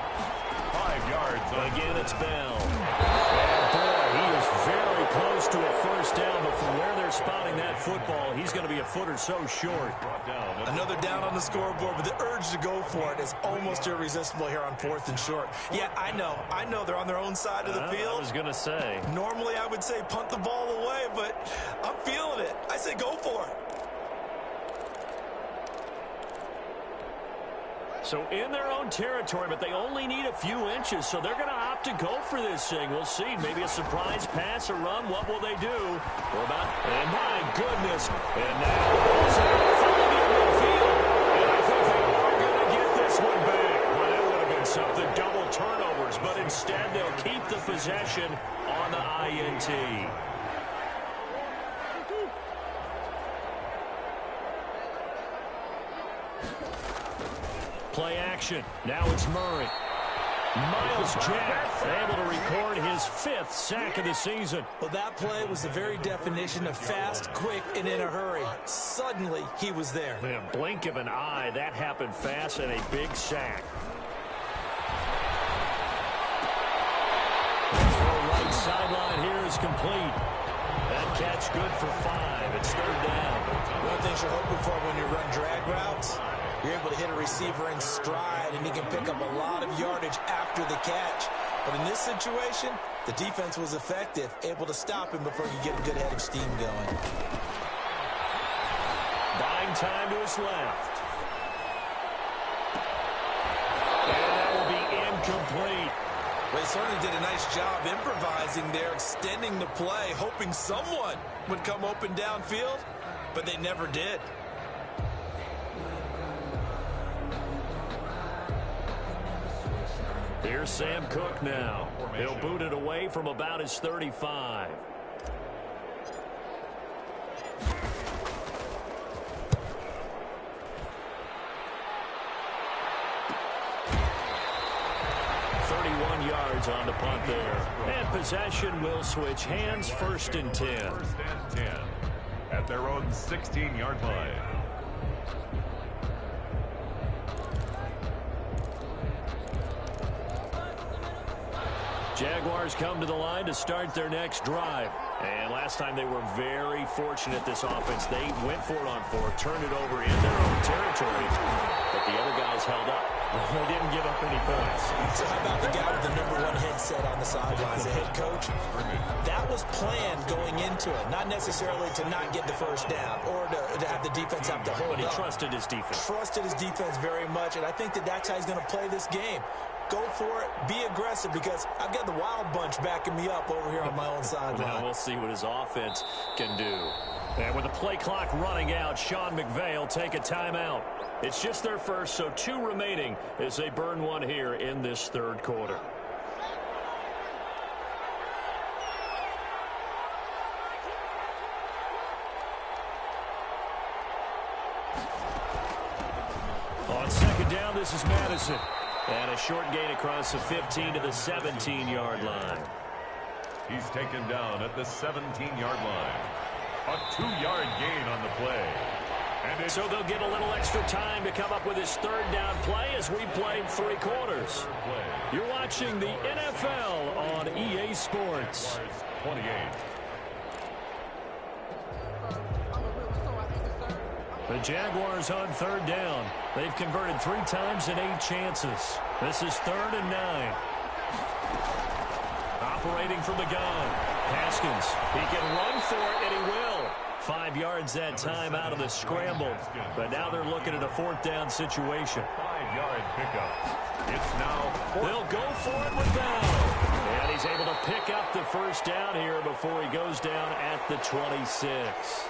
5 yards. Again, it's Bell. And boy, he is very close to a first down, but from where they're spotting that football, he's going to be a foot or so short. Another down on the scoreboard, but the urge to go for it is almost irresistible here on 4th and short. Yeah, I know they're on their own side of the field. I was going to say. Normally, I would say punt the ball away, but I'm feeling it. I say go for it. So in their own territory, but they only need a few inches, so they're going to opt to go for this thing. We'll see. Maybe a surprise pass, a run. What will they do? And my goodness. And now falling in midfield. And I think they are going to get this one back. Well, that would have been something. Double turnovers, but instead they'll keep the possession on the INT. Play action. Now it's Murray. Miles Jack able to record his 5th sack of the season. Well, that play was the very definition of fast, quick, and in a hurry. Suddenly, he was there. In a blink of an eye, that happened fast and a big sack. The right sideline here is complete. That catch good for 5. It's 3rd down. One thing you're hoping for when you run drag routes, you're able to hit a receiver in stride, and he can pick up a lot of yardage after the catch. But in this situation, the defense was effective, able to stop him before you get a good head of steam going. Buying time to his left. And that will be incomplete. Well, he certainly did a nice job improvising there, extending the play, hoping someone would come open downfield, but they never did. Here's Sam Cook now. He'll boot it away from about his 35. Yards on the punt there. And possession will switch hands. 1st and 10. 1st and 10 at their own 16-yard line. Jaguars come to the line to start their next drive. And last time they were very fortunate, this offense. They went for it on 4th, turned it over in their own territory. But the other guys held up. They didn't give up any points. So how about the guy with the #1 headset on the sidelines, the head coach? That was planned going into it. Not necessarily to not get the first down or to have the defense have to hold up. But he trusted his defense. Trusted his defense very much, and I think that's how he's going to play this game. Go for it. Be aggressive, because I've got the wild bunch backing me up over here on my own sideline. Now we'll see what his offense can do. And with the play clock running out, Sean McVay will take a timeout. It's just their first, so 2 remaining as they burn one here in this 3rd quarter. On 2nd down, this is Madison. And a short gain across the 15 to the 17-yard line. He's taken down at the 17-yard line. A 2-yard gain on the play. And so they'll get a little extra time to come up with his 3rd down play as we played 3 quarters. You're watching the NFL on EA Sports. 28. The Jaguars on 3rd down. They've converted 3 times in 8 chances. This is 3rd and 9. Operating from the gun. Haskins. He can run for it, and he will. 5 yards that time out of the scramble. But now they're looking at a 4th down situation. 5-yard pickup. It's now. They'll go for it with Bell. And he's able to pick up the first down here before he goes down at the 26.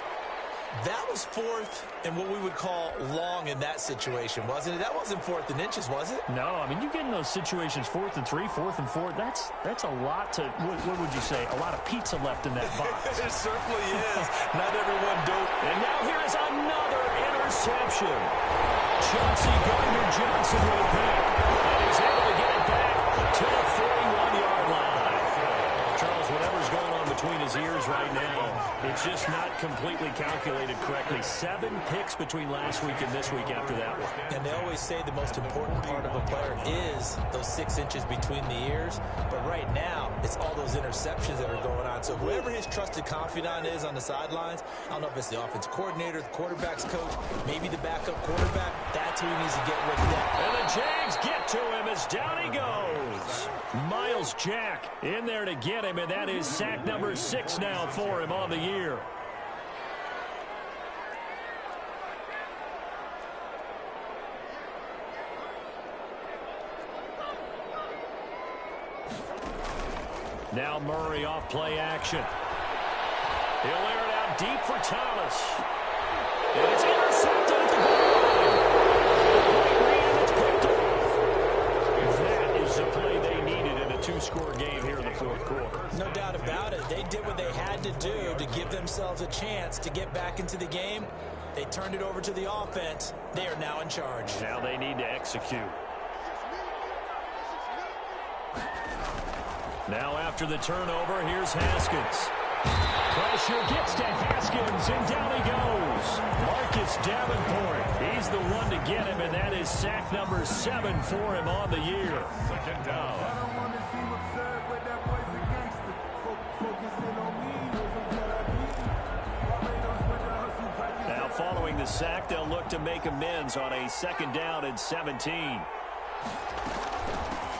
That was fourth and what we would call long in that situation, wasn't it? That wasn't fourth and inches, was it? No, I mean, you get in those situations 4th and 3, 4th and 4. That's a lot to, what would you say, a lot of pizza left in that box. It certainly is. Not everyone do. And now here is another interception. Chauncey Gardner-Johnson with a pick. And he's able to get it back to the 41-yard line. Charles, whatever's going on between his ears right now, it's just not completely calculated correctly. 7 picks between last week and this week after that one. And they always say the most important part of a player is those 6 inches between the ears. But right now, it's all those interceptions that are going on. So whoever his trusted confidant is on the sidelines, I don't know if it's the offense coordinator, the quarterback's coach, maybe the backup quarterback, that's who he needs to get with next. And the Jags get to him as down he goes. Miles Jack in there to get him, and that is sack number 6 now for him on the year. Now Murray off play action. He'll air it out deep for Thomas. And it's intercepted at the goal line. It's picked off. That is the play they needed in a 2-score game here in the 4th quarter. No doubt about it. They did what they had to do to give themselves a chance to get back into the game. They turned it over to the offense. They are now in charge. Now they need to execute. Now after the turnover, here's Haskins. Pressure gets to Haskins, and down he goes. Marcus Davenport, he's the one to get him, and that is sack number 7 for him on the year. Second down. Now following the sack, they'll look to make amends on a 2nd down and 17.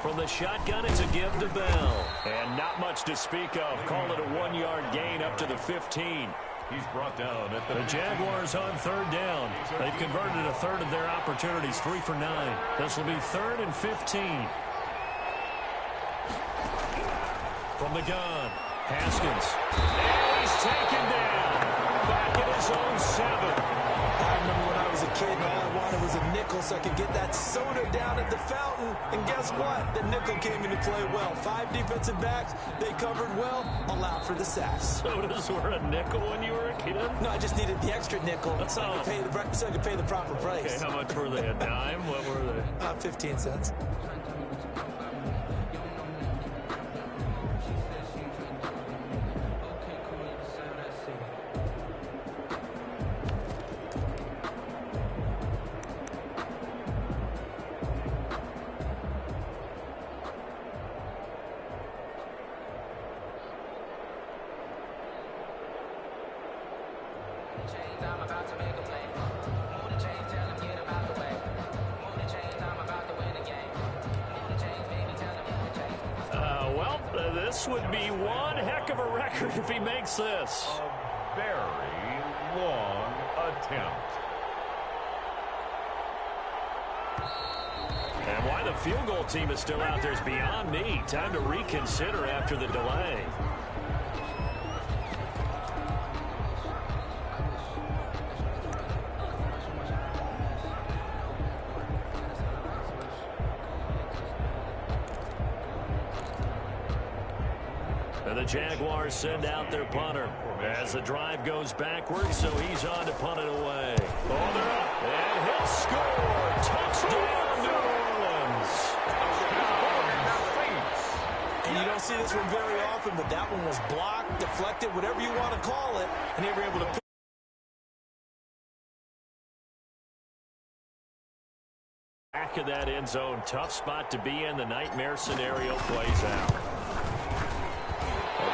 From the shotgun, it's a give to Bell. And not much to speak of. Call it a 1-yard gain up to the 15. He's brought down at The Jaguars on 3rd down. They've converted a third of their opportunities, 3 for 9. This will be 3rd and 15. From the gun, Haskins. And he's taken down. Back at his own 7. I remember when I was a kid and all I wanted was a nickel so I could get that soda down at the fountain. And guess what? The nickel came into play well. 5 defensive backs. They covered well. Allowed for the sacks. Sodas were a nickel when you were a kid? No, I just needed the extra nickel so I could pay the proper price. Okay, how much were they? A dime? What were they? About 15 cents. This would be one heck of a record if he makes this. A very long attempt. And why the field goal team is still out there is beyond me. Time to reconsider after the delay. And the Jaguars send out their punter as the drive goes backwards, so he's on to punt it away. Oh, they're up, and he'll score. Touchdown, New Orleans. And you don't see this one very often, but that one was blocked, deflected, whatever you want to call it, and they were able to back of that end zone. Tough spot to be in. The nightmare scenario plays out.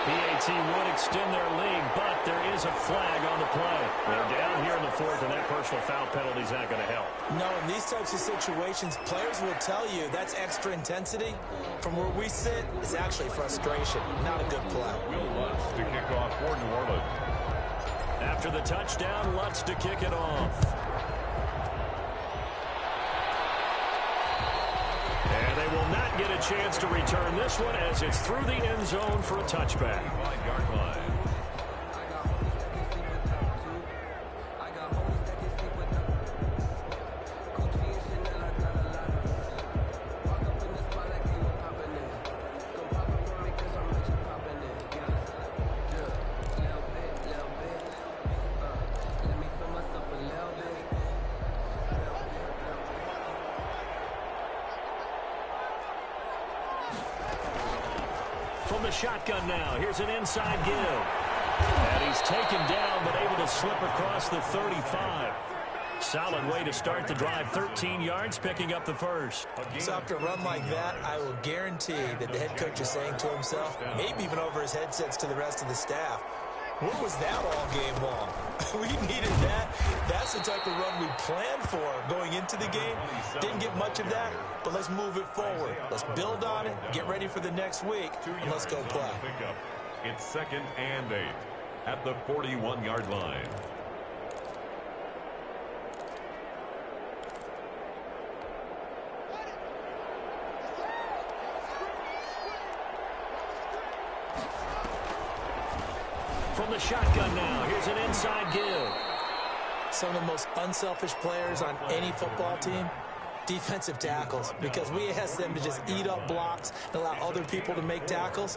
PAT would extend their lead, but there is a flag on the play. They're down here in the 4th, and that personal foul penalty is not going to help. No, in these types of situations, players will tell you that's extra intensity. From where we sit, it's actually frustration. Not a good play. Will Lutz to kick off for New Orleans. After the touchdown, Lutz to kick it off. And they will not get a chance to return this one as it's through the end zone for a touchback. 5-yard line. From the shotgun now, here's an inside give. And he's taken down, but able to slip across the 35. Solid way to start the drive. 13 yards, picking up the first. So after a run like that, I will guarantee that the head coach is saying to himself, maybe even over his headsets to the rest of the staff, where was that all game long? We needed that. That's the type of run we planned for going into the game. Didn't get much of that, but let's move it forward. Let's build on it, get ready for the next week, and let's go play. It's 2nd and 8 at the 41-yard line. From the shotgun now, here's an inside give. Some of the most unselfish players on any football team, defensive tackles, because we ask them to just eat up blocks and allow other people to make tackles.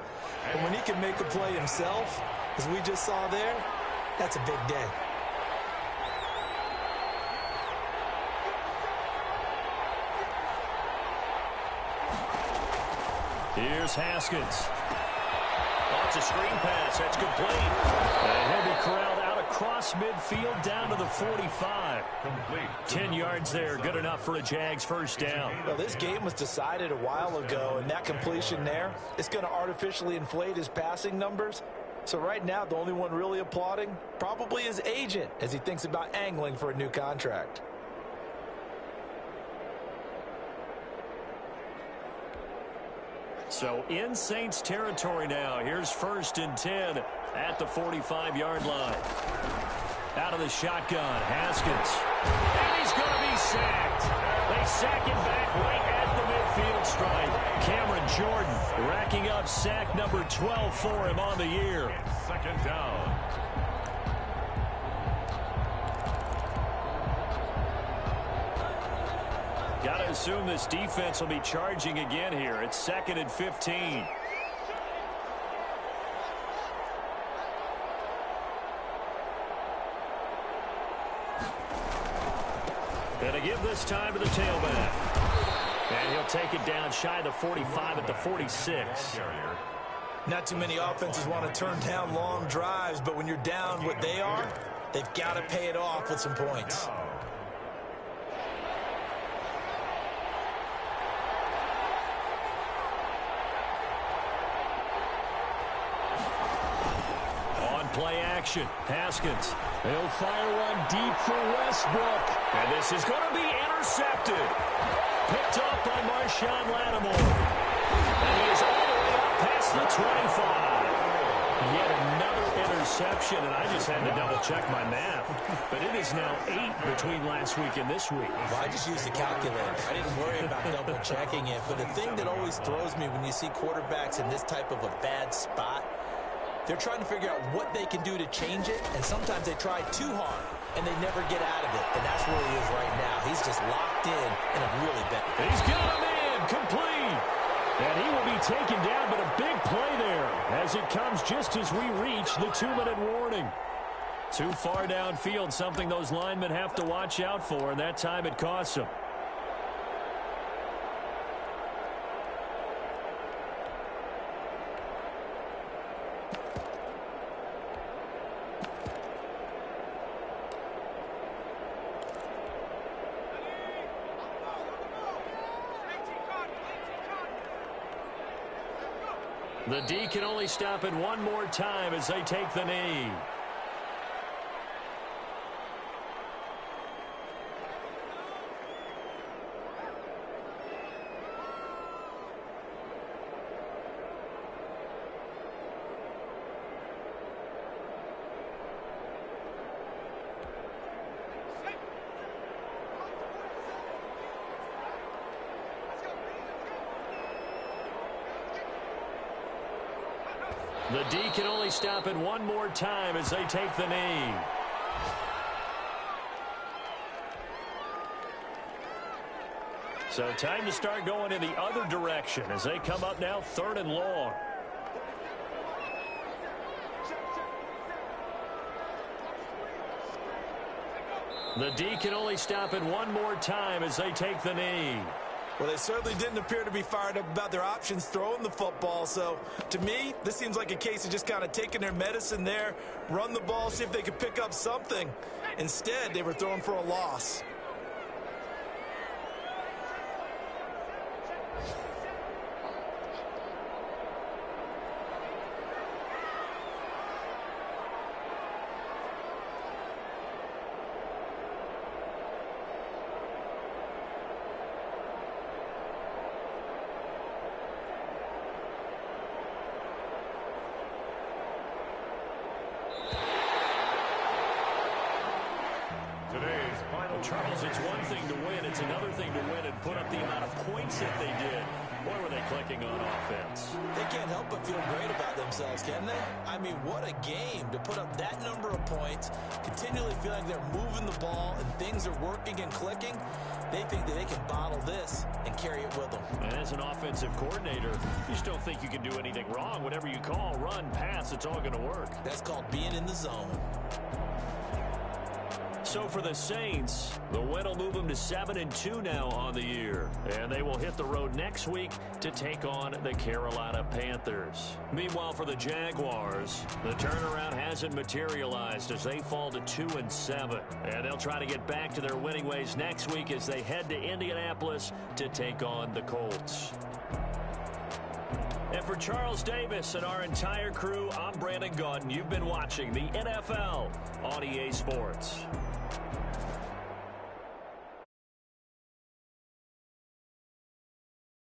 And when he can make a play himself, as we just saw there, that's a big day. Here's Haskins. It's a screen pass. That's complete. And he'll be corralled out across midfield down to the 45. Complete. 10 yards there. Good enough for a Jags first down. Well, this game was decided a while ago, and that completion there is going to artificially inflate his passing numbers. So right now, the only one really applauding probably his agent as he thinks about angling for a new contract. So in Saints territory now. Here's 1st and 10 at the 45-yard line. Out of the shotgun, Haskins. And he's going to be sacked. They sack him back right at the midfield stripe. Cameron Jordan racking up sack number 12 for him on the year. It's 2nd down. Got to assume this defense will be charging again here. It's 2nd and 15. Gonna give this time to the tailback. And he'll take it down shy of the 45 at the 46. Not too many offenses want to turn down long drives, but when you're down what they are, they've got to pay it off with some points. Play action. Haskins. He'll fire one deep for Westbrook. And this is going to be intercepted. Picked up by Marshawn Lattimore. And he is all the way up past the 25. Yet another interception, and I just had to double-check my math. But it is now 8 between last week and this week. Well, I just used a calculator. I didn't worry about double-checking it. But the thing that always throws me when you see quarterbacks in this type of a bad spot, they're trying to figure out what they can do to change it, and sometimes they try too hard, and they never get out of it. And that's where he is right now. He's just locked in a really bad. He's got him in, complete. And he will be taken down, but a big play there as it comes just as we reach the 2-minute warning. Too far downfield, something those linemen have to watch out for, and that time it costs them. The D can only stop it one more time as they take the knee. The D can only stop it one more time as they take the knee. So time to start going in the other direction as they come up now 3rd and long. The D can only stop it one more time as they take the knee. Well, they certainly didn't appear to be fired up about their options throwing the football. So, to me, this seems like a case of just kind of taking their medicine there, run the ball, see if they could pick up something. Instead, they were throwing for a loss. Charles, it's one thing to win. It's another thing to win and put up the amount of points that they did. Boy, were they clicking on offense. They can't help but feel great about themselves, can they? I mean, what a game to put up that number of points, continually feel like they're moving the ball and things are working and clicking. They think that they can bottle this and carry it with them. And as an offensive coordinator, you just don't think you can do anything wrong. Whatever you call, run, pass, it's all going to work. That's called being in the zone. So for the Saints, the win will move them to 7-2 now on the year. And they will hit the road next week to take on the Carolina Panthers. Meanwhile, for the Jaguars, the turnaround hasn't materialized as they fall to 2-7. And they'll try to get back to their winning ways next week as they head to Indianapolis to take on the Colts. And for Charles Davis and our entire crew, I'm Brandon Gaudin. You've been watching the NFL on EA Sports.